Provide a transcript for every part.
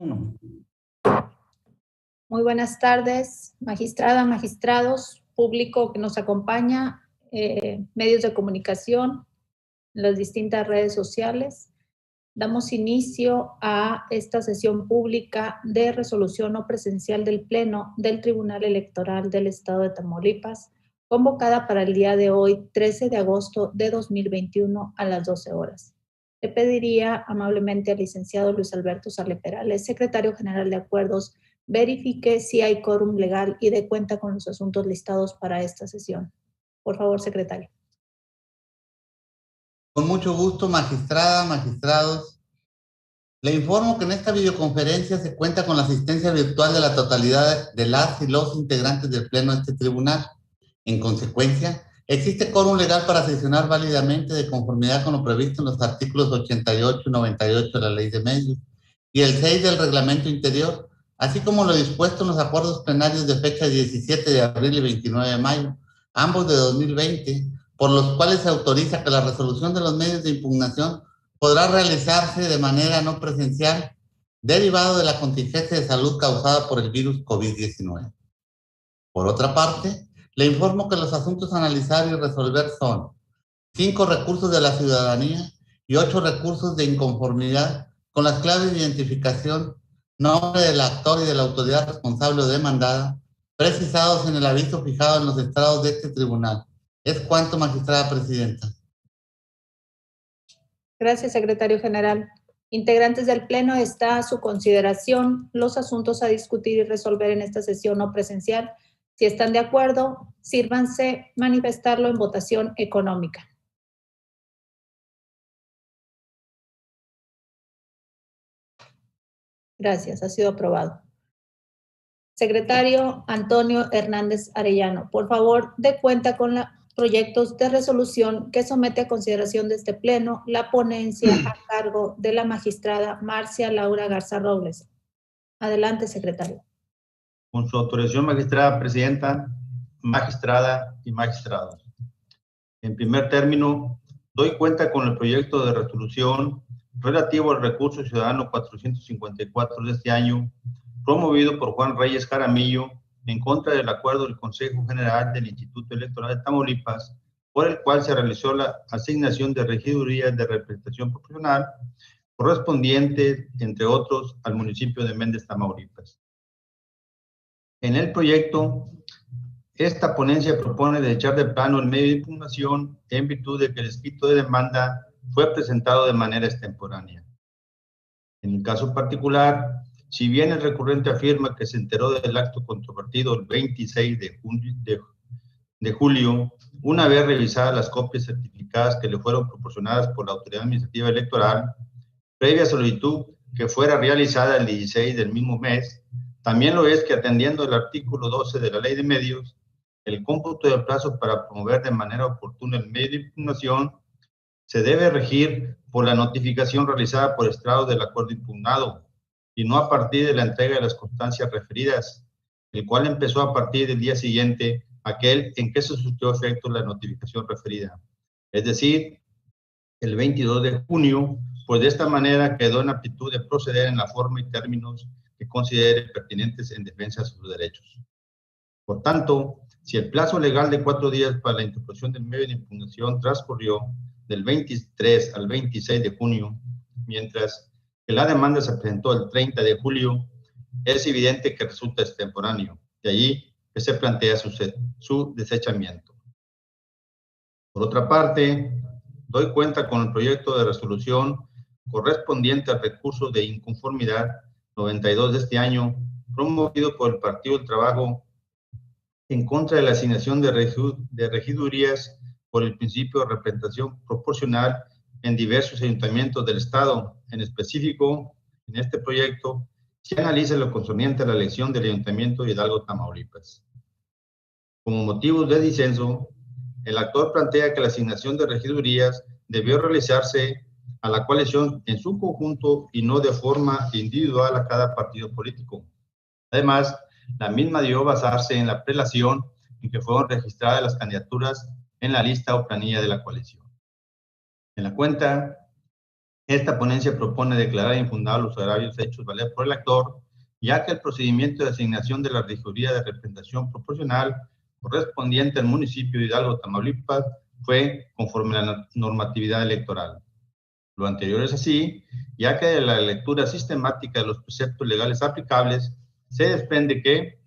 Uno. Muy buenas tardes, magistrada, magistrados, público que nos acompaña, medios de comunicación, las distintas redes sociales. Damos inicio a esta sesión pública de resolución no presencial del Pleno del Tribunal Electoral del Estado de Tamaulipas, convocada para el día de hoy, 13 de agosto de 2021 a las 12 horas. Le pediría amablemente al licenciado Luis Alberto Sarle Perales, secretario general de Acuerdos, verifique si hay quórum legal y dé cuenta con los asuntos listados para esta sesión. Por favor, secretario. Con mucho gusto, magistrada, magistrados. Le informo que en esta videoconferencia se cuenta con la asistencia virtual de la totalidad de las y los integrantes del Pleno de este tribunal. En consecuencia, existe quórum legal para sesionar válidamente de conformidad con lo previsto en los artículos 88 y 98 de la Ley de Medios y el 6 del Reglamento Interior, así como lo dispuesto en los acuerdos plenarios de fecha 17 de abril y 29 de mayo, ambos de 2020, por los cuales se autoriza que la resolución de los medios de impugnación podrá realizarse de manera no presencial, derivado de la contingencia de salud causada por el virus COVID-19. Por otra parte, le informo que los asuntos a analizar y resolver son 5 recursos de la ciudadanía y 8 recursos de inconformidad con las claves de identificación, nombre del actor y de la autoridad responsable o demandada, precisados en el aviso fijado en los estrados de este tribunal. Es cuanto, magistrada presidenta. Gracias, secretario general. Integrantes del Pleno, está a su consideración los asuntos a discutir y resolver en esta sesión no presencial. Si están de acuerdo, sírvanse manifestarlo en votación económica. Gracias, ha sido aprobado. Secretario Antonio Hernández Arellano, por favor, dé cuenta con los proyectos de resolución que somete a consideración de este Pleno la ponencia a cargo de la magistrada Marcia Laura Garza Robles. Adelante, secretario. Con su autorización, magistrada presidenta, magistrada y magistrados. En primer término, doy cuenta con el proyecto de resolución relativo al recurso ciudadano 454 de este año, promovido por Juan Reyes Jaramillo, en contra del acuerdo del Consejo General del Instituto Electoral de Tamaulipas, por el cual se realizó la asignación de regidurías de representación proporcional correspondiente, entre otros, al municipio de Méndez, Tamaulipas. En el proyecto, esta ponencia propone desechar de plano el medio de impugnación en virtud de que el escrito de demanda fue presentado de manera extemporánea. En el caso particular, si bien el recurrente afirma que se enteró del acto controvertido el 26 de julio, una vez revisadas las copias certificadas que le fueron proporcionadas por la Autoridad Administrativa Electoral, previa solicitud que fuera realizada el 16 del mismo mes, también lo es que atendiendo el artículo 12 de la Ley de Medios, el cómputo del plazo para promover de manera oportuna el medio de impugnación se debe regir por la notificación realizada por estrado del acuerdo impugnado y no a partir de la entrega de las constancias referidas, el cual empezó a partir del día siguiente aquel en que se surtió efecto la notificación referida, es decir, el 22 de junio, pues de esta manera quedó en aptitud de proceder en la forma y términos que considere pertinentes en defensa de sus derechos. Por tanto, si el plazo legal de 4 días para la interposición del medio de impugnación transcurrió del 23 al 26 de junio, mientras que la demanda se presentó el 30 de julio, es evidente que resulta extemporáneo, de allí que se plantea su desechamiento. Por otra parte, doy cuenta con el proyecto de resolución correspondiente al recurso de inconformidad 92 de este año, promovido por el Partido del Trabajo en contra de la asignación de regidurías por el principio de representación proporcional en diversos ayuntamientos del Estado. En específico, en este proyecto, se analiza lo concerniente a la elección del Ayuntamiento de Hidalgo, Tamaulipas. Como motivos de disenso, el actor plantea que la asignación de regidurías debió realizarse a la coalición en su conjunto y no de forma individual a cada partido político. Además, la misma debió basarse en la prelación en que fueron registradas las candidaturas en la lista o planilla de la coalición. En la cuenta, Esta ponencia propone declarar infundados los agravios hechos valer por el actor, ya que el procedimiento de asignación de la regiduría de representación proporcional correspondiente al municipio de Hidalgo, Tamaulipas, fue conforme a la normatividad electoral. Lo anterior es así, ya que de la lectura sistemática de los preceptos legales aplicables se desprende que,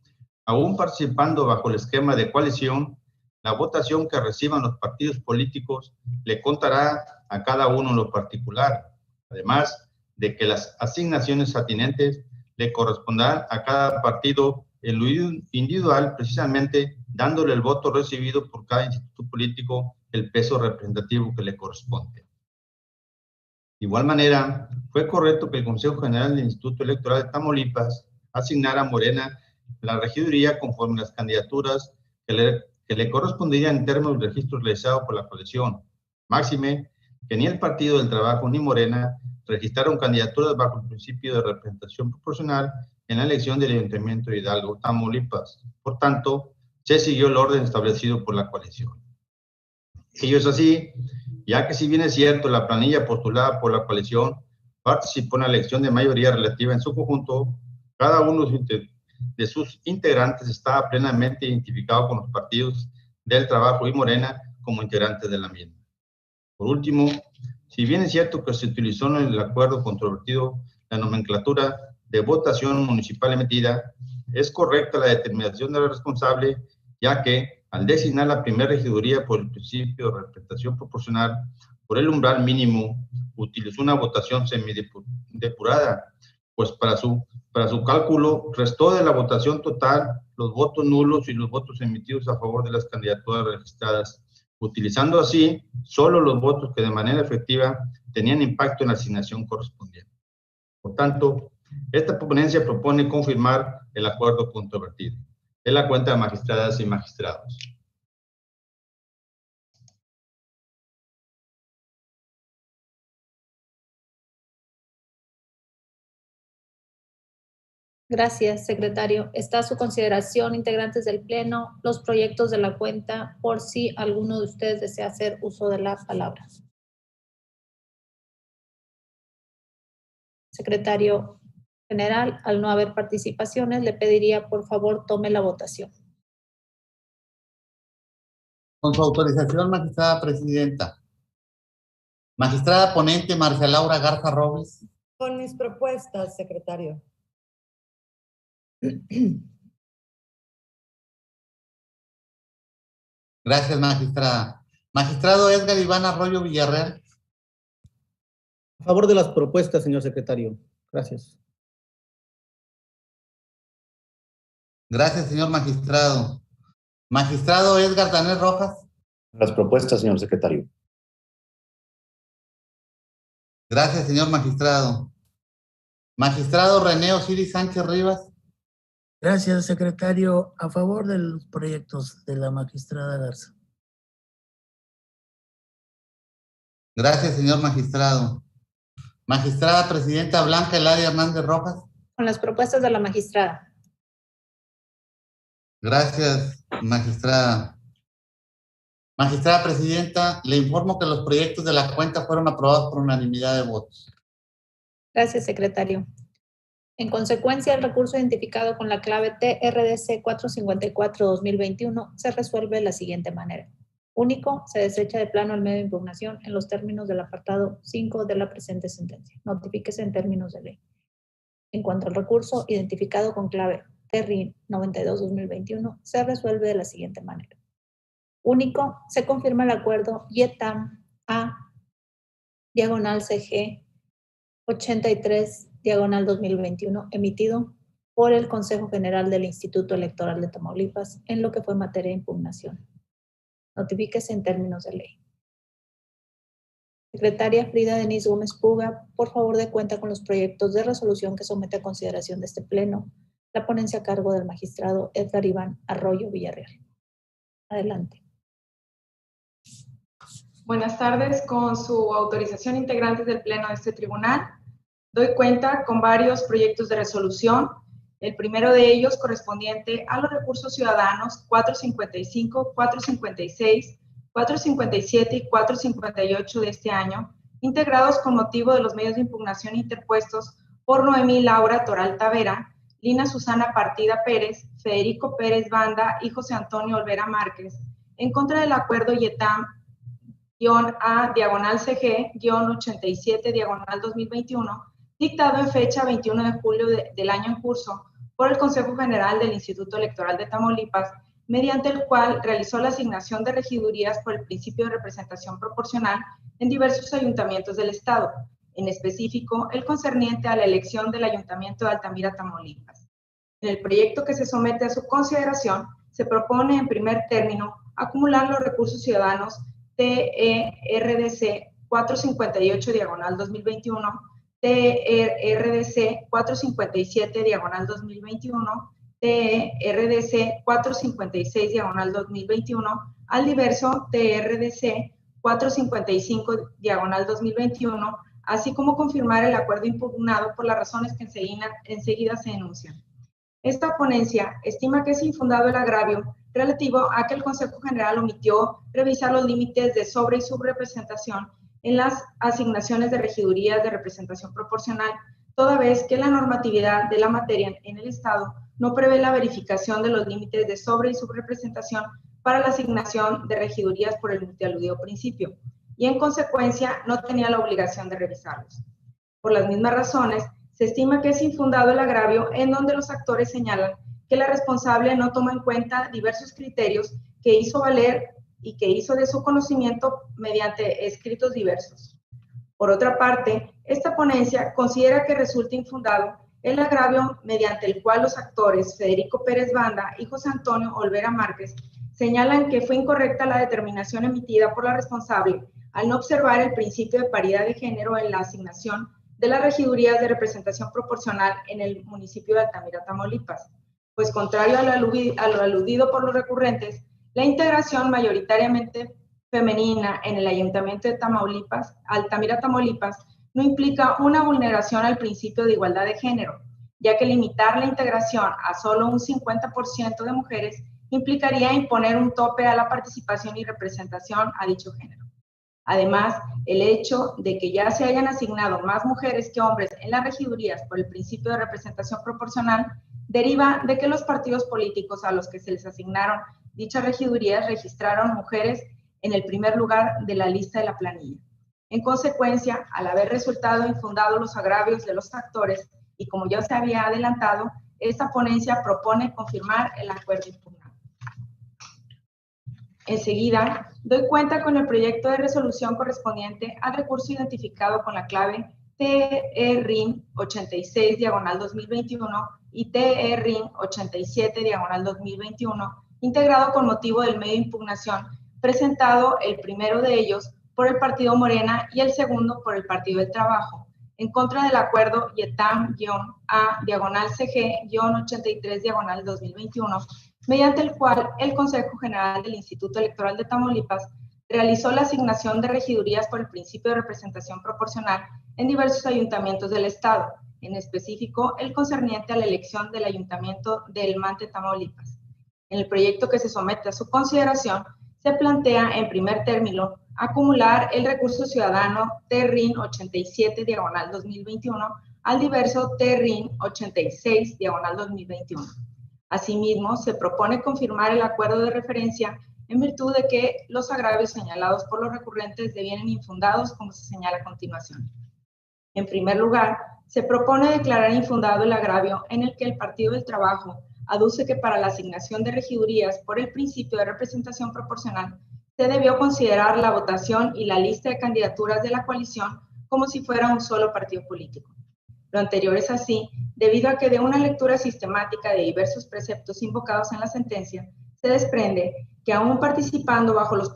aún participando bajo el esquema de coalición, la votación que reciban los partidos políticos le contará a cada uno en lo particular, además de que las asignaciones atinentes le corresponderán a cada partido en lo individual, precisamente dándole el voto recibido por cada instituto político el peso representativo que le corresponde. De igual manera, fue correcto que el Consejo General del Instituto Electoral de Tamaulipas asignara a Morena la regiduría conforme a las candidaturas que le corresponderían en términos del registro realizado por la coalición. Máxime, que ni el Partido del Trabajo ni Morena registraron candidaturas bajo el principio de representación proporcional en la elección del Ayuntamiento de Hidalgo, Tamaulipas. Por tanto, se siguió el orden establecido por la coalición. Ello es así, ya que si bien es cierto, la planilla postulada por la coalición participó en la elección de mayoría relativa en su conjunto, cada uno de sus integrantes estaba plenamente identificado con los partidos del Trabajo y Morena como integrantes de la misma. Por último, si bien es cierto que se utilizó en el acuerdo controvertido la nomenclatura de votación municipal emitida, es correcta la determinación de la responsable, ya que al designar la primera regiduría por el principio de representación proporcional por el umbral mínimo, utilizó una votación semidepurada, pues para su cálculo restó de la votación total los votos nulos y los votos emitidos a favor de las candidaturas registradas, utilizando así solo los votos que de manera efectiva tenían impacto en la asignación correspondiente. Por tanto, esta ponencia propone confirmar el acuerdo controvertido. Es la cuenta de magistradas y magistrados. Gracias, secretario. Está a su consideración, integrantes del Pleno, los proyectos de la cuenta, por si alguno de ustedes desea hacer uso de la palabra. Secretario General, al no haber participaciones, le pediría, por favor, tome la votación. Con su autorización, magistrada presidenta. Magistrada ponente Marcia Laura Garza Robles. Con mis propuestas, secretario. Gracias, magistrada. Magistrado Edgar Iván Arroyo Villarreal. A favor de las propuestas, señor secretario. Gracias. Gracias, señor magistrado. Magistrado Edgar Danés Rojas. Las propuestas, señor secretario. Gracias, señor magistrado. Magistrado René Osiris Sánchez Rivas. Gracias, secretario. A favor de los proyectos de la magistrada Garza. Gracias, señor magistrado. Magistrada presidenta Blanca Eladia Hernández Rojas. Con las propuestas de la magistrada. Gracias, magistrada. Magistrada presidenta, le informo que los proyectos de la cuenta fueron aprobados por unanimidad de votos. Gracias, secretario. En consecuencia, el recurso identificado con la clave TRDC 454-2021 se resuelve de la siguiente manera. Único, se desecha de plano el medio de impugnación en los términos del apartado 5 de la presente sentencia. Notifíquese en términos de ley. En cuanto al recurso identificado con clave TRIN 92-2021, se resuelve de la siguiente manera. Único, se confirma el acuerdo YETAM A/CG 83/2021 emitido por el Consejo General del Instituto Electoral de Tamaulipas en lo que fue materia de impugnación. Notifíquese en términos de ley. Secretaria Frida Denise Gómez Puga, por favor dé cuenta con los proyectos de resolución que somete a consideración de este Pleno, la ponencia a cargo del magistrado Edgar Iván Arroyo Villarreal. Adelante. Buenas tardes. Con su autorización, integrantes del Pleno de este tribunal, doy cuenta con varios proyectos de resolución. El primero de ellos correspondiente a los recursos ciudadanos 455, 456, 457 y 458 de este año, integrados con motivo de los medios de impugnación interpuestos por Noemí Laura Toral Tavera, Lina Susana Partida Pérez, Federico Pérez Banda y José Antonio Olvera Márquez, en contra del acuerdo YETAM-A-CG-87-2021, dictado en fecha 21 de julio del año en curso por el Consejo General del Instituto Electoral de Tamaulipas, mediante el cual realizó la asignación de regidurías por el principio de representación proporcional en diversos ayuntamientos del Estado, en específico el concerniente a la elección del Ayuntamiento de Altamira, Tamaulipas. En el proyecto que se somete a su consideración, se propone en primer término acumular los recursos ciudadanos TERDC 458-2021, TERDC 457-2021, TERDC 456-2021, al diverso TRDC 455-2021, así como confirmar el acuerdo impugnado por las razones que enseguida se enuncian. Esta ponencia estima que es infundado el agravio relativo a que el Consejo General omitió revisar los límites de sobre- y subrepresentación en las asignaciones de regidurías de representación proporcional, toda vez que la normatividad de la materia en el Estado no prevé la verificación de los límites de sobre- y subrepresentación para la asignación de regidurías por el multialudido principio, y en consecuencia no tenía la obligación de revisarlos. Por las mismas razones, se estima que es infundado el agravio en donde los actores señalan que la responsable no toma en cuenta diversos criterios que hizo valer y que hizo de su conocimiento mediante escritos diversos. Por otra parte, esta ponencia considera que resulta infundado el agravio mediante el cual los actores Federico Pérez Banda y José Antonio Olvera Márquez señalan que fue incorrecta la determinación emitida por la responsable al no observar el principio de paridad de género en la asignación de las regidurías de representación proporcional en el municipio de Altamira, Tamaulipas, pues contrario a lo aludido por los recurrentes, la integración mayoritariamente femenina en el Ayuntamiento de Tamaulipas, Altamira, Tamaulipas, no implica una vulneración al principio de igualdad de género, ya que limitar la integración a solo un 50% de mujeres implicaría imponer un tope a la participación y representación a dicho género. Además, el hecho de que ya se hayan asignado más mujeres que hombres en las regidurías por el principio de representación proporcional deriva de que los partidos políticos a los que se les asignaron dichas regidurías registraron mujeres en el primer lugar de la lista de la planilla. En consecuencia, al haber resultado infundados los agravios de los actores y como ya se había adelantado, esta ponencia propone confirmar el acuerdo impugnado. Enseguida, doy cuenta con el proyecto de resolución correspondiente al recurso identificado con la clave TERIN 86-2021 y TERIN 87-2021, integrado con motivo del medio de impugnación, presentado el primero de ellos por el Partido Morena y el segundo por el Partido del Trabajo, en contra del acuerdo YETAM-A-CG-83-2021, mediante el cual el Consejo General del Instituto Electoral de Tamaulipas realizó la asignación de regidurías por el principio de representación proporcional en diversos ayuntamientos del Estado, en específico el concerniente a la elección del Ayuntamiento de El Mante, Tamaulipas. En el proyecto que se somete a su consideración, se plantea en primer término acumular el recurso ciudadano TERIN 87-2021 al diverso TERIN 86-2021. Asimismo, se propone confirmar el acuerdo de referencia en virtud de que los agravios señalados por los recurrentes devienen infundados, como se señala a continuación. En primer lugar, se propone declarar infundado el agravio en el que el Partido del Trabajo aduce que para la asignación de regidurías por el principio de representación proporcional se debió considerar la votación y la lista de candidaturas de la coalición como si fuera un solo partido político. Lo anterior es así, debido a que de una lectura sistemática de diversos preceptos invocados en la sentencia, se desprende que aún participando bajo los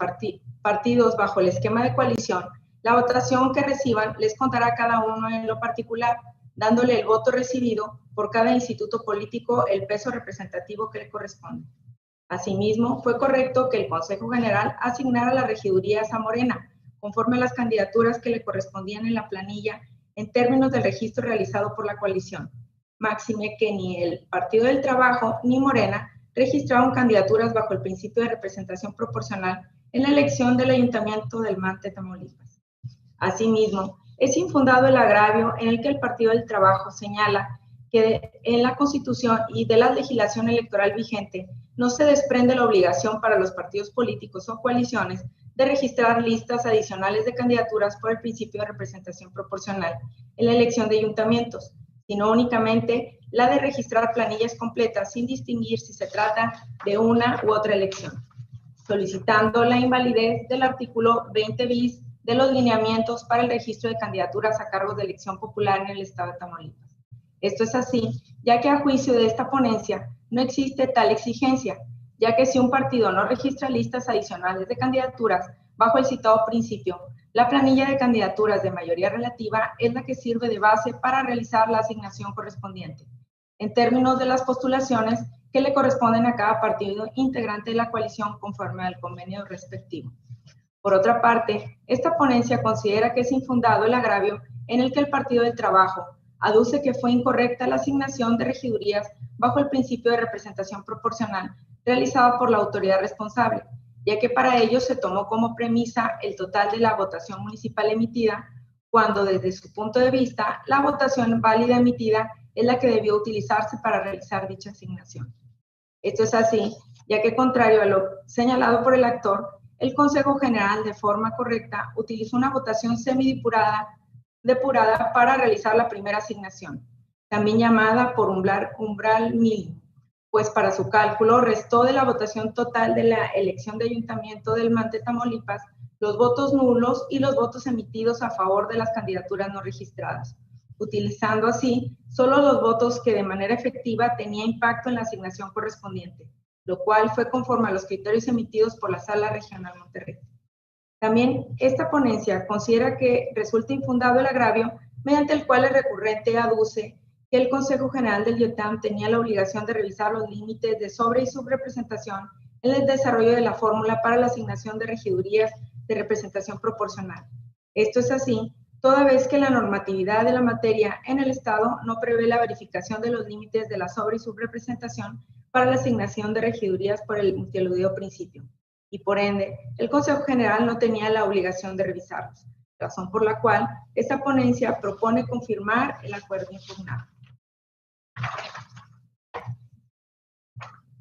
partidos bajo el esquema de coalición, la votación que reciban les contará a cada uno en lo particular, dándole el voto recibido por cada instituto político el peso representativo que le corresponde. Asimismo, fue correcto que el Consejo General asignara las regidurías a Morena, conforme a las candidaturas que le correspondían en la planilla en términos del registro realizado por la coalición. Máxime que ni el Partido del Trabajo ni Morena registraron candidaturas bajo el principio de representación proporcional en la elección del Ayuntamiento del Mante, Tamaulipas. Asimismo, es infundado el agravio en el que el Partido del Trabajo señala que en la Constitución y de la legislación electoral vigente no se desprende la obligación para los partidos políticos o coaliciones de registrar listas adicionales de candidaturas por el principio de representación proporcional en la elección de ayuntamientos, sino únicamente la de registrar planillas completas sin distinguir si se trata de una u otra elección, solicitando la invalidez del artículo 20 bis de los lineamientos para el registro de candidaturas a cargos de elección popular en el estado de Tamaulipas. Esto es así, ya que a juicio de esta ponencia no existe tal exigencia, ya que si un partido no registra listas adicionales de candidaturas bajo el citado principio, la planilla de candidaturas de mayoría relativa es la que sirve de base para realizar la asignación correspondiente, en términos de las postulaciones que le corresponden a cada partido integrante de la coalición conforme al convenio respectivo. Por otra parte, esta ponencia considera que es infundado el agravio en el que el Partido del Trabajo aduce que fue incorrecta la asignación de regidurías bajo el principio de representación proporcional realizada por la autoridad responsable, ya que para ello se tomó como premisa el total de la votación municipal emitida, cuando desde su punto de vista la votación válida emitida es la que debió utilizarse para realizar dicha asignación. Esto es así, ya que contrario a lo señalado por el actor, el Consejo General de forma correcta utilizó una votación semidepurada para realizar la primera asignación, también llamada por umbral mínimo, pues para su cálculo restó de la votación total de la elección de ayuntamiento del MANTE Tamaulipas los votos nulos y los votos emitidos a favor de las candidaturas no registradas, utilizando así solo los votos que de manera efectiva tenía impacto en la asignación correspondiente, lo cual fue conforme a los criterios emitidos por la Sala Regional Monterrey. También esta ponencia considera que resulta infundado el agravio mediante el cual el recurrente aduce que el Consejo General del IOTAM tenía la obligación de revisar los límites de sobre- y subrepresentación en el desarrollo de la fórmula para la asignación de regidurías de representación proporcional. Esto es así, toda vez que la normatividad de la materia en el Estado no prevé la verificación de los límites de la sobre- y subrepresentación para la asignación de regidurías por el multialudido principio, y por ende, el Consejo General no tenía la obligación de revisarlos, razón por la cual esta ponencia propone confirmar el acuerdo impugnado.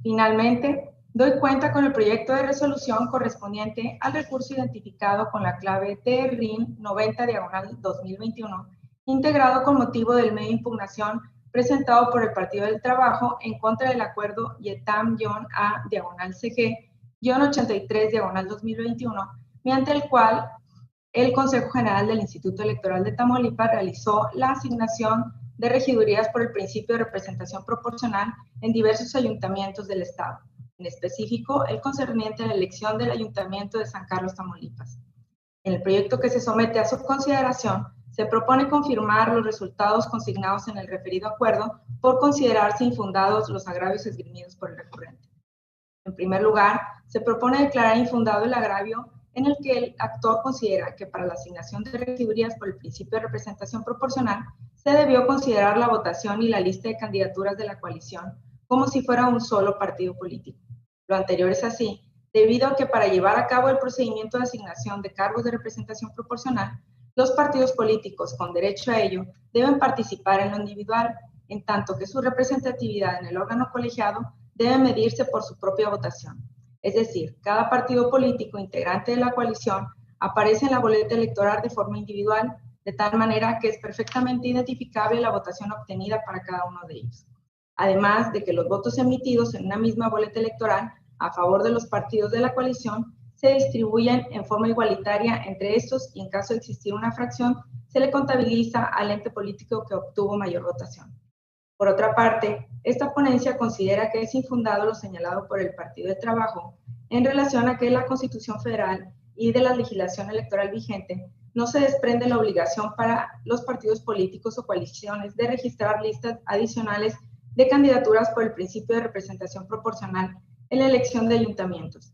Finalmente, doy cuenta con el proyecto de resolución correspondiente al recurso identificado con la clave TRIN 90/2021, integrado con motivo del medio de impugnación presentado por el Partido del Trabajo en contra del acuerdo YETAM-A/CG-83/2021, mediante el cual el Consejo General del Instituto Electoral de Tamaulipas realizó la asignación de regidurías por el principio de representación proporcional en diversos ayuntamientos del Estado, en específico el concerniente a la elección del Ayuntamiento de San Carlos, Tamaulipas. En el proyecto que se somete a su consideración, se propone confirmar los resultados consignados en el referido acuerdo por considerarse infundados los agravios esgrimidos por el recurrente. En primer lugar, se propone declarar infundado el agravio en el que el actor considera que para la asignación de regidurías por el principio de representación proporcional se debió considerar la votación y la lista de candidaturas de la coalición como si fuera un solo partido político. Lo anterior es así, debido a que para llevar a cabo el procedimiento de asignación de cargos de representación proporcional, los partidos políticos con derecho a ello deben participar en lo individual, en tanto que su representatividad en el órgano colegiado debe medirse por su propia votación. Es decir, cada partido político integrante de la coalición aparece en la boleta electoral de forma individual, de tal manera que es perfectamente identificable la votación obtenida para cada uno de ellos. Además de que los votos emitidos en una misma boleta electoral a favor de los partidos de la coalición se distribuyen en forma igualitaria entre estos y en caso de existir una fracción, se le contabiliza al ente político que obtuvo mayor votación. Por otra parte, esta ponencia considera que es infundado lo señalado por el Partido del Trabajo en relación a que la Constitución Federal y de la legislación electoral vigente no se desprende la obligación para los partidos políticos o coaliciones de registrar listas adicionales de candidaturas por el principio de representación proporcional en la elección de ayuntamientos,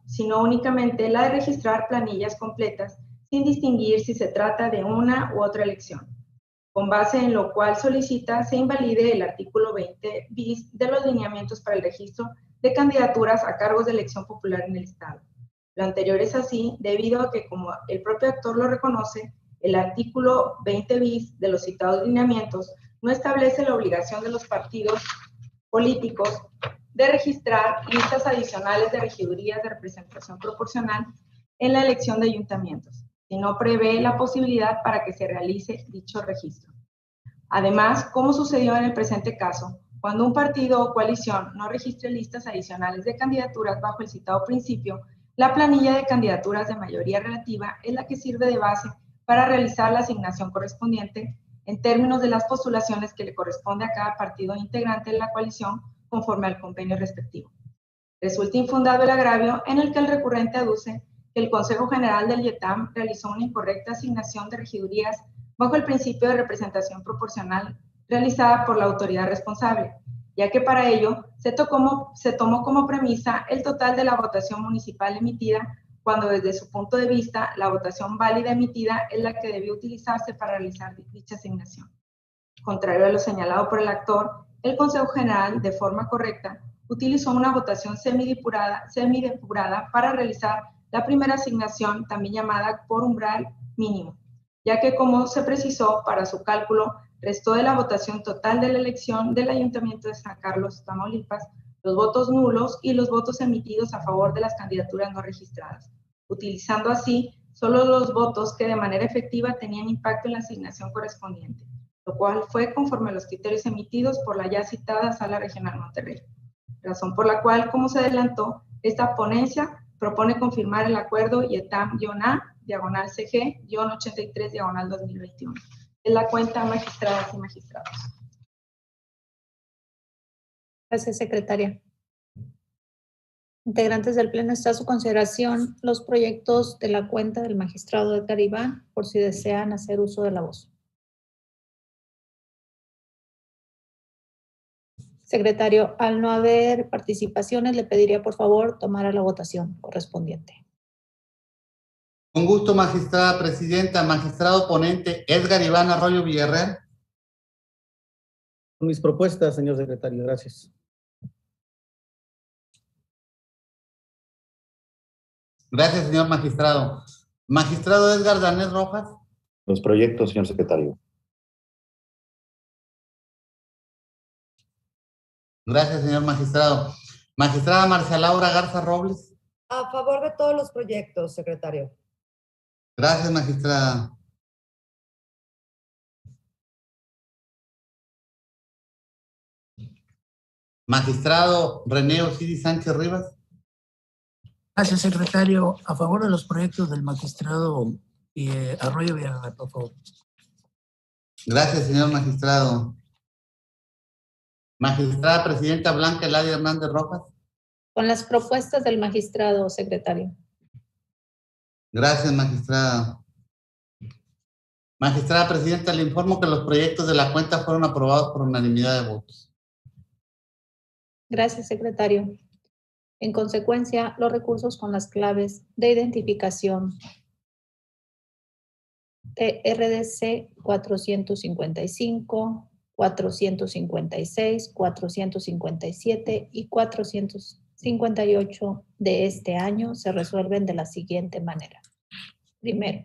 sino únicamente la de registrar planillas completas sin distinguir si se trata de una u otra elección, con base en lo cual solicita se invalide el artículo 20 bis de los lineamientos para el registro de candidaturas a cargos de elección popular en el Estado, Lo anterior es así debido a que, como el propio actor lo reconoce, el artículo 20 bis de los citados lineamientos no establece la obligación de los partidos políticos de registrar listas adicionales de regidurías de representación proporcional en la elección de ayuntamientos, sino prevé la posibilidad para que se realice dicho registro. Además, como sucedió en el presente caso, cuando un partido o coalición no registre listas adicionales de candidaturas bajo el citado principio, la planilla de candidaturas de mayoría relativa es la que sirve de base para realizar la asignación correspondiente en términos de las postulaciones que le corresponde a cada partido integrante de la coalición conforme al convenio respectivo. Resulta infundado el agravio en el que el recurrente aduce que el Consejo General del IETAM realizó una incorrecta asignación de regidurías bajo el principio de representación proporcional realizada por la autoridad responsable, ya que para ello se tomó como premisa el total de la votación municipal emitida, cuando desde su punto de vista la votación válida emitida es la que debió utilizarse para realizar dicha asignación. Contrario a lo señalado por el actor, el Consejo General, de forma correcta, utilizó una votación semidepurada para realizar la primera asignación, también llamada por umbral mínimo, ya que, como se precisó, para su cálculo restó de la votación total de la elección del Ayuntamiento de San Carlos, Tamaulipas, los votos nulos y los votos emitidos a favor de las candidaturas no registradas, utilizando así solo los votos que de manera efectiva tenían impacto en la asignación correspondiente, lo cual fue conforme a los criterios emitidos por la ya citada Sala Regional Monterrey. Razón por la cual, como se adelantó, esta ponencia propone confirmar el acuerdo IETAM-A/CG-83/2021. Es la cuenta, magistradas y magistrados. Gracias, secretaria. Integrantes del Pleno, está a su consideración los proyectos de la cuenta del magistrado Edgar Iván, por si desean hacer uso de la voz. Secretario, al no haber participaciones, le pediría por favor tomar a la votación correspondiente. Con gusto, magistrada presidenta. Magistrado ponente Edgar Iván Arroyo Villarreal. Con mis propuestas, señor secretario. Gracias. Gracias, señor magistrado. Magistrado Edgar Danés Rojas. Los proyectos, señor secretario. Gracias, señor magistrado. Magistrada Marcia Laura Garza Robles. A favor de todos los proyectos, secretario. Gracias, magistrada. Magistrado René Osiris Sánchez Rivas. Gracias, secretario. A favor de los proyectos del magistrado Arroyo Villarreal, por favor. Gracias, señor magistrado. Magistrada presidenta Blanca Eladia Hernández Rojas. Con las propuestas del magistrado, secretario. Gracias, magistrada. Magistrada presidenta, le informo que los proyectos de la cuenta fueron aprobados por unanimidad de votos. Gracias, secretario. En consecuencia, los recursos con las claves de identificación TRDC 455, 456, 457 y 458 de este año se resuelven de la siguiente manera. Primero,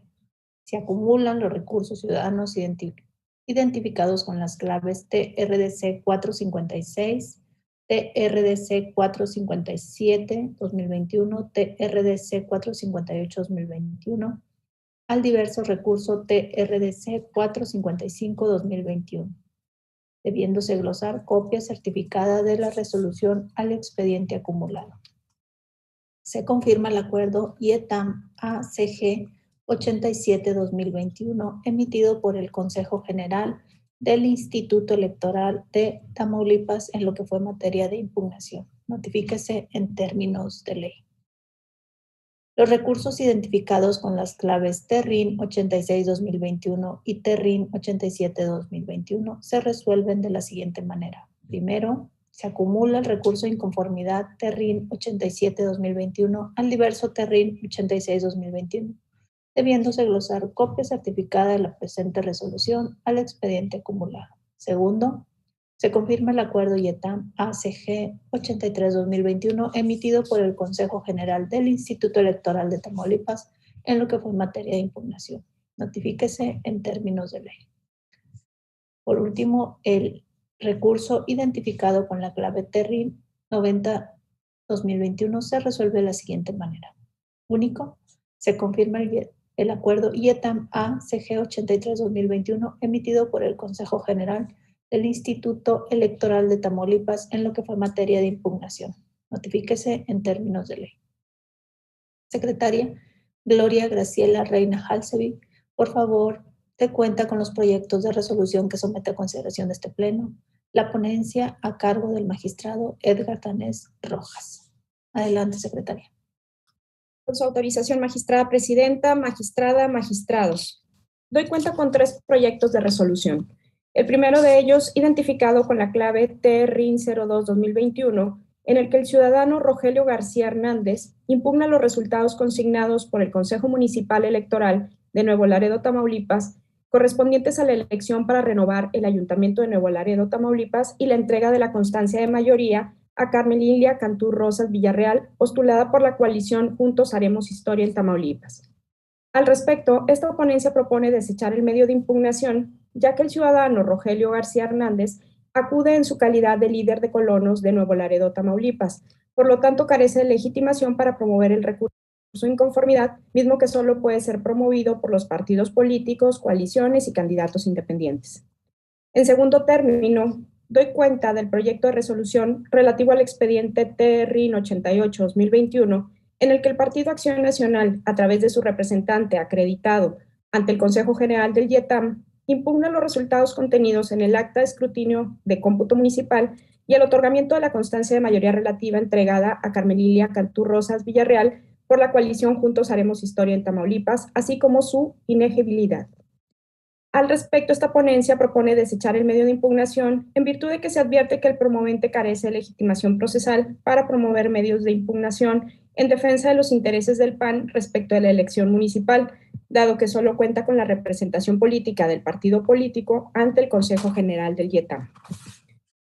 se acumulan los recursos ciudadanos identificados con las claves TRDC 456, TRDC 457 2021, TRDC 458 2021, al diverso recurso TRDC 455 2021, debiéndose glosar copia certificada de la resolución al expediente acumulado. Se confirma el acuerdo IETAM-ACG 87-2021 emitido por el Consejo General del Instituto Electoral de Tamaulipas en lo que fue materia de impugnación. Notifíquese en términos de ley. Los recursos identificados con las claves TERRIN 86-2021 y TERRIN 87-2021 se resuelven de la siguiente manera. Primero, se acumula el recurso de inconformidad TERRIN 87-2021 al diverso TERRIN 86-2021, debiéndose glosar copia certificada de la presente resolución al expediente acumulado. Segundo, Se confirma el acuerdo IETAM ACG 83-2021 emitido por el Consejo General del Instituto Electoral de Tamaulipas en lo que fue materia de impugnación. Notifíquese en términos de ley. Por último, el recurso identificado con la clave TERRIN 90-2021 se resuelve de la siguiente manera. Único, se confirma el acuerdo IETAM ACG 83-2021 emitido por el Consejo General del Instituto Electoral de Tamaulipas en lo que fue materia de impugnación. Notifíquese en términos de ley. Secretaria Gloria Graciela Reina Halsevi, por favor, dé cuenta con los proyectos de resolución que somete a consideración de este Pleno. La ponencia a cargo del magistrado Edgar Danés Rojas. Adelante, secretaria. Con su autorización, magistrada presidenta, magistrada, magistrados. Doy cuenta con 3 proyectos de resolución. El primero de ellos, identificado con la clave TRIN 02-2021, en el que el ciudadano Rogelio García Hernández impugna los resultados consignados por el Consejo Municipal Electoral de Nuevo Laredo, Tamaulipas, correspondientes a la elección para renovar el Ayuntamiento de Nuevo Laredo, Tamaulipas, y la entrega de la constancia de mayoría a Carmen Lilia Cantú Rosas Villarreal, postulada por la coalición Juntos Haremos Historia en Tamaulipas. Al respecto, esta ponencia propone desechar el medio de impugnación, ya que el ciudadano Rogelio García Hernández acude en su calidad de líder de colonos de Nuevo Laredo, Tamaulipas. Por lo tanto, carece de legitimación para promover el recurso de inconformidad, mismo que solo puede ser promovido por los partidos políticos, coaliciones y candidatos independientes. En segundo término, doy cuenta del proyecto de resolución relativo al expediente TRIN 88-2021, en el que el Partido Acción Nacional, a través de su representante acreditado ante el Consejo General del IETAM, impugna los resultados contenidos en el acta de escrutinio de cómputo municipal y el otorgamiento de la constancia de mayoría relativa entregada a Carmen Lilia Cantú Rosas Villarreal por la coalición Juntos Haremos Historia en Tamaulipas, así como su inegibilidad. Al respecto, esta ponencia propone desechar el medio de impugnación en virtud de que se advierte que el promovente carece de legitimación procesal para promover medios de impugnación en defensa de los intereses del PAN respecto de la elección municipal, dado que solo cuenta con la representación política del partido político ante el Consejo General del IETAM.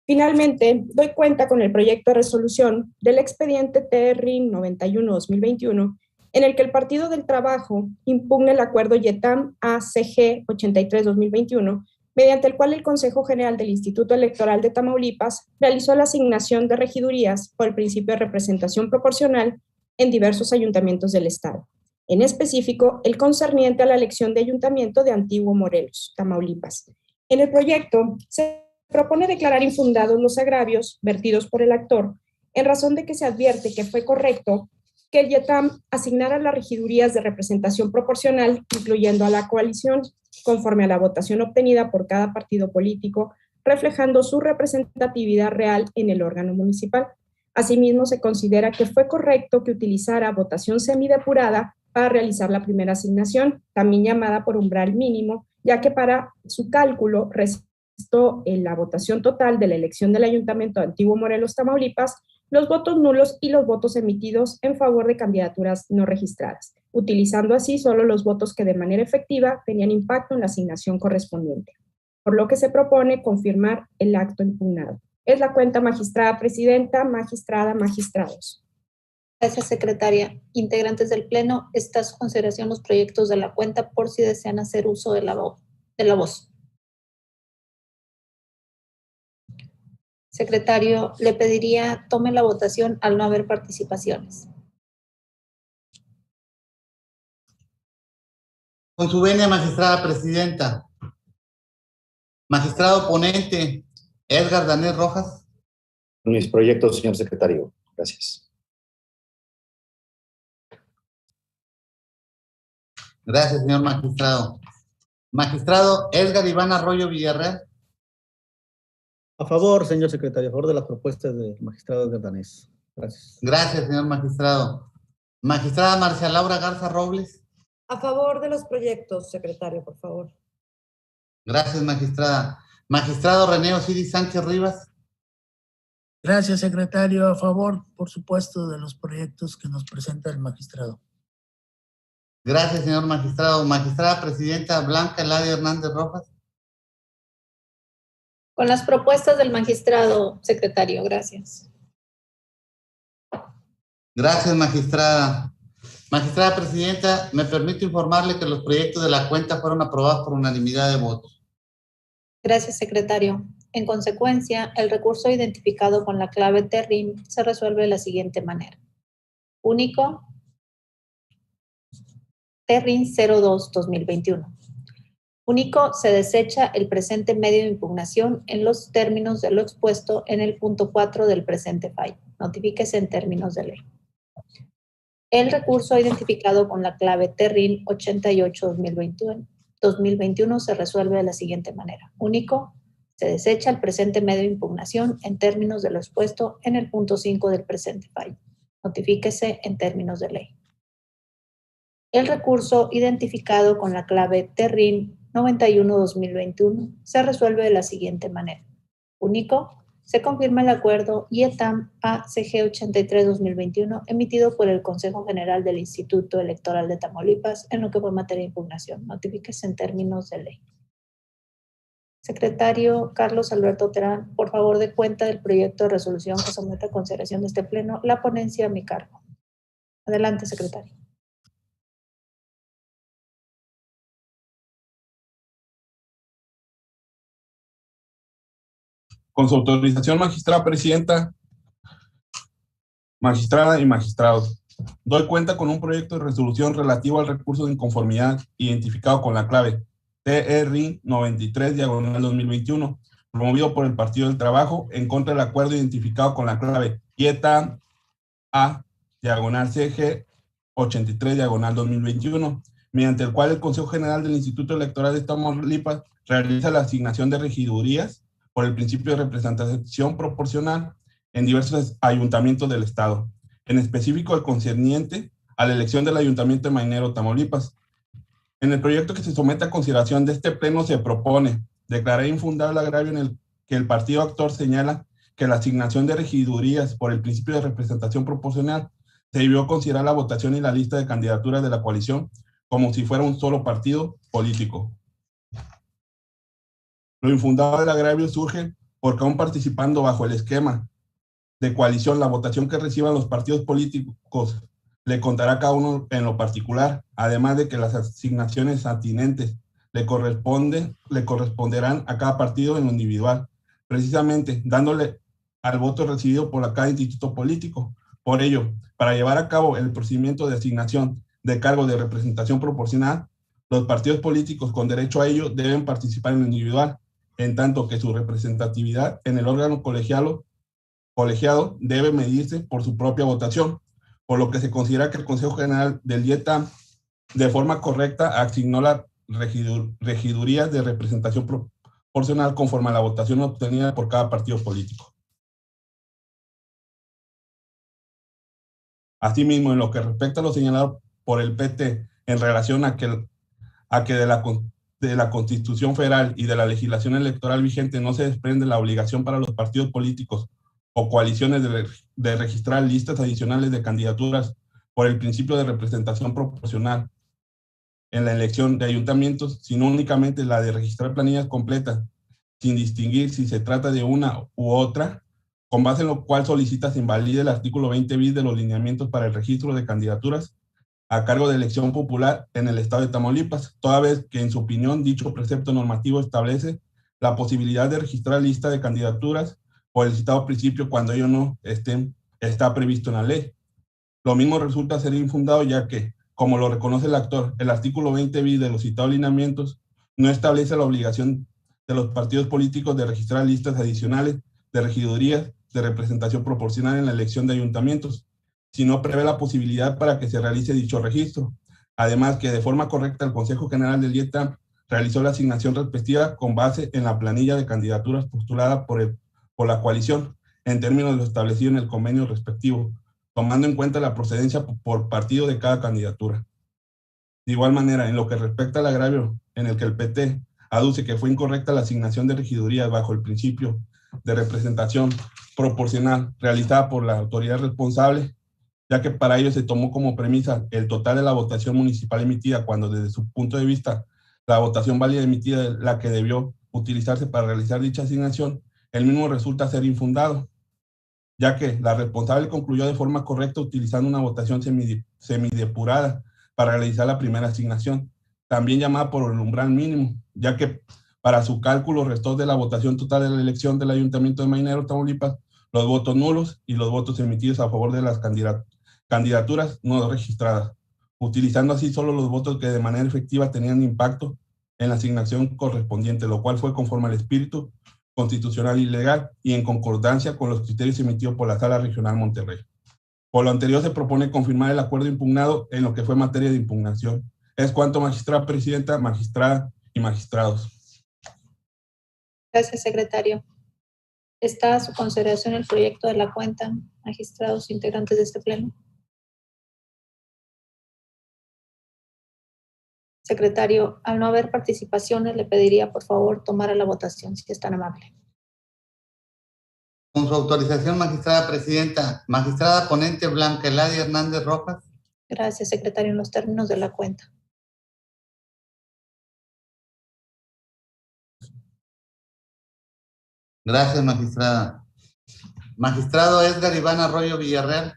Finalmente, doy cuenta con el proyecto de resolución del expediente TRIN 91-2021, en el que el Partido del Trabajo impugna el acuerdo IETAM ACG 83-2021, mediante el cual el Consejo General del Instituto Electoral de Tamaulipas realizó la asignación de regidurías por el principio de representación proporcional en diversos ayuntamientos del Estado. En específico, el concerniente a la elección de ayuntamiento de Antiguo Morelos, Tamaulipas. En el proyecto se propone declarar infundados los agravios vertidos por el actor, en razón de que se advierte que fue correcto que el IETAM asignara las regidurías de representación proporcional, incluyendo a la coalición, conforme a la votación obtenida por cada partido político, reflejando su representatividad real en el órgano municipal. Asimismo, se considera que fue correcto que utilizara votación semidepurada para realizar la primera asignación, también llamada por umbral mínimo, ya que para su cálculo restó en la votación total de la elección del Ayuntamiento de Antiguo Morelos, Tamaulipas, los votos nulos y los votos emitidos en favor de candidaturas no registradas, utilizando así solo los votos que de manera efectiva tenían impacto en la asignación correspondiente, por lo que se propone confirmar el acto impugnado. Es la cuenta, magistrada presidenta, magistrada, magistrados. Gracias, secretaria. Integrantes del Pleno, está a su consideración los proyectos de la cuenta por si desean hacer uso de la voz. Secretario, le pediría tome la votación al no haber participaciones. Con su venia, magistrada presidenta. Magistrado ponente, Edgar Danés Rojas. Con mis proyectos, señor secretario. Gracias. Gracias, señor magistrado. Magistrado Edgar Iván Arroyo Villarreal. A favor, señor secretario, a favor de las propuestas del magistrado Edgar Danés. Gracias. Gracias, señor magistrado. Magistrada Marcia Laura Garza Robles. A favor de los proyectos, secretario, por favor. Gracias, magistrada. Magistrado René Osiris Sánchez Rivas. Gracias, secretario. A favor, por supuesto, de los proyectos que nos presenta el magistrado. Gracias, señor magistrado. Magistrada presidenta Blanca Eladia Hernández Rojas. Con las propuestas del magistrado secretario, gracias. Gracias, magistrada. Magistrada presidenta, me permito informarle que los proyectos de la cuenta fueron aprobados por unanimidad de votos. Gracias, secretario. En consecuencia, el recurso identificado con la clave TERRIN se resuelve de la siguiente manera. Único, TERRIN 02-2021. Único, se desecha el presente medio de impugnación en los términos de lo expuesto en el punto 4 del presente fallo. Notifíquese en términos de ley. El recurso identificado con la clave TERRIN 88-2021 se resuelve de la siguiente manera. Único, se desecha el presente medio de impugnación en términos de lo expuesto en el punto 5 del presente fallo. Notifíquese en términos de ley. El recurso identificado con la clave TERRIN 91-2021 se resuelve de la siguiente manera. Único, se confirma el acuerdo IETAM ACG 83-2021 emitido por el Consejo General del Instituto Electoral de Tamaulipas en lo que fue materia de impugnación. Notifíquese en términos de ley. Secretario Carlos Alberto Terán, por favor, dé cuenta del proyecto de resolución que somete a consideración de este pleno la ponencia a mi cargo. Adelante, secretario. Con su autorización, magistrada presidenta, magistrada y magistrados, doy cuenta con un proyecto de resolución relativo al recurso de inconformidad identificado con la clave TRI 93/2021, promovido por el Partido del Trabajo en contra del acuerdo identificado con la clave IETAM A/CG 83/2021, mediante el cual el Consejo General del Instituto Electoral de Tamaulipas realiza la asignación de regidurías por el principio de representación proporcional en diversos ayuntamientos del Estado, en específico el concerniente a la elección del Ayuntamiento de Mainero, Tamaulipas. En el proyecto que se somete a consideración de este pleno se propone declarar infundable el agravio en el que el partido actor señala que la asignación de regidurías por el principio de representación proporcional se debió considerar la votación y la lista de candidaturas de la coalición como si fuera un solo partido político. Lo infundado del agravio surge porque aún participando bajo el esquema de coalición, la votación que reciban los partidos políticos le contará a cada uno en lo particular, además de que las asignaciones atinentes le corresponderán a cada partido en lo individual, precisamente dándole al voto recibido por cada instituto político. Por ello, para llevar a cabo el procedimiento de asignación de cargo de representación proporcional, los partidos políticos con derecho a ello deben participar en lo individual, en tanto que su representatividad en el órgano colegiado debe medirse por su propia votación, por lo que se considera que el Consejo General del IETAM de forma correcta asignó las regidurías de representación proporcional conforme a la votación obtenida por cada partido político. Asimismo, en lo que respecta a lo señalado por el PT en relación a que de la Constitución Federal y de la legislación electoral vigente no se desprende la obligación para los partidos políticos o coaliciones de registrar listas adicionales de candidaturas por el principio de representación proporcional en la elección de ayuntamientos, sino únicamente la de registrar planillas completas, sin distinguir si se trata de una u otra, con base en lo cual solicita se invalide el artículo 20 bis de los lineamientos para el registro de candidaturas a cargo de elección popular en el estado de Tamaulipas, toda vez que en su opinión dicho precepto normativo establece la posibilidad de registrar lista de candidaturas por el citado principio cuando ello no está previsto en la ley. Lo mismo resulta ser infundado ya que, como lo reconoce el actor, el artículo 20 bis de los citados lineamientos no establece la obligación de los partidos políticos de registrar listas adicionales de regidurías de representación proporcional en la elección de ayuntamientos, sino prevé la posibilidad para que se realice dicho registro. Además que de forma correcta el Consejo General del IETAM realizó la asignación respectiva con base en la planilla de candidaturas postulada por la coalición en términos de lo establecido en el convenio respectivo, tomando en cuenta la procedencia por partido de cada candidatura. De igual manera, en lo que respecta al agravio en el que el PT aduce que fue incorrecta la asignación de regidurías bajo el principio de representación proporcional realizada por la autoridad responsable, ya que para ello se tomó como premisa el total de la votación municipal emitida, cuando desde su punto de vista la votación válida emitida es la que debió utilizarse para realizar dicha asignación, el mismo resulta ser infundado, ya que la responsable concluyó de forma correcta utilizando una votación semidepurada para realizar la primera asignación, también llamada por el umbral mínimo, ya que para su cálculo restó de la votación total de la elección del Ayuntamiento de Maynero, Tamaulipas, los votos nulos y los votos emitidos a favor de las candidaturas no registradas, utilizando así solo los votos que de manera efectiva tenían impacto en la asignación correspondiente, lo cual fue conforme al espíritu constitucional y legal y en concordancia con los criterios emitidos por la Sala Regional Monterrey. Por lo anterior, se propone confirmar el acuerdo impugnado en lo que fue materia de impugnación. Es cuanto, magistrada presidenta, magistrada y magistrados. Gracias, secretario. ¿Está a su consideración el proyecto de la cuenta, magistrados integrantes de este pleno? Secretario, al no haber participaciones, le pediría por favor tomar a la votación, si es tan amable. Con su autorización, magistrada presidenta. Magistrada ponente Blanca Eladia Hernández Rojas. Gracias, secretario, en los términos de la cuenta. Gracias, magistrada. Magistrado Edgar Iván Arroyo Villarreal.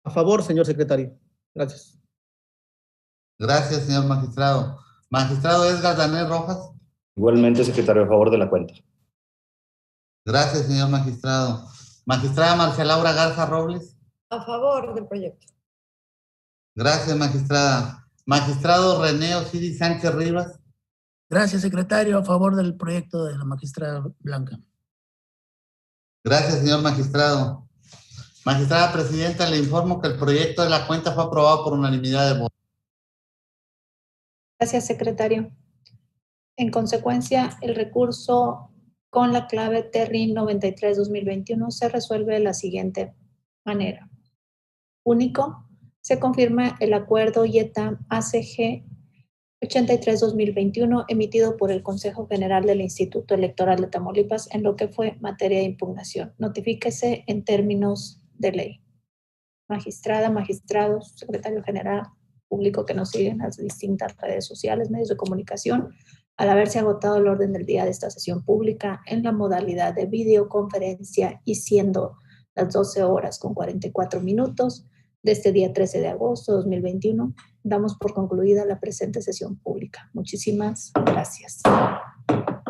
A favor, señor secretario. Gracias. Gracias, señor magistrado. Magistrado Edgar Daniel Rojas. Igualmente, secretario, a favor de la cuenta. Gracias, señor magistrado. Magistrada Marcia Laura Garza Robles. A favor del proyecto. Gracias, magistrada. Magistrado René Osiris Sánchez Rivas. Gracias, secretario. A favor del proyecto de la magistrada Blanca. Gracias, señor magistrado. Magistrada presidenta, le informo que el proyecto de la cuenta fue aprobado por unanimidad de votos. Gracias, secretario. En consecuencia, el recurso con la clave TERRIN 93-2021 se resuelve de la siguiente manera. Único, se confirma el acuerdo IETAM ACG 83-2021 emitido por el Consejo General del Instituto Electoral de Tamaulipas en lo que fue materia de impugnación. Notifíquese en términos de ley. Magistrada, magistrados, secretario general, público que nos sigue en las distintas redes sociales, medios de comunicación, al haberse agotado el orden del día de esta sesión pública en la modalidad de videoconferencia y siendo las 12 horas con 44 minutos de este día 13 de agosto de 2021, damos por concluida la presente sesión pública. Muchísimas gracias.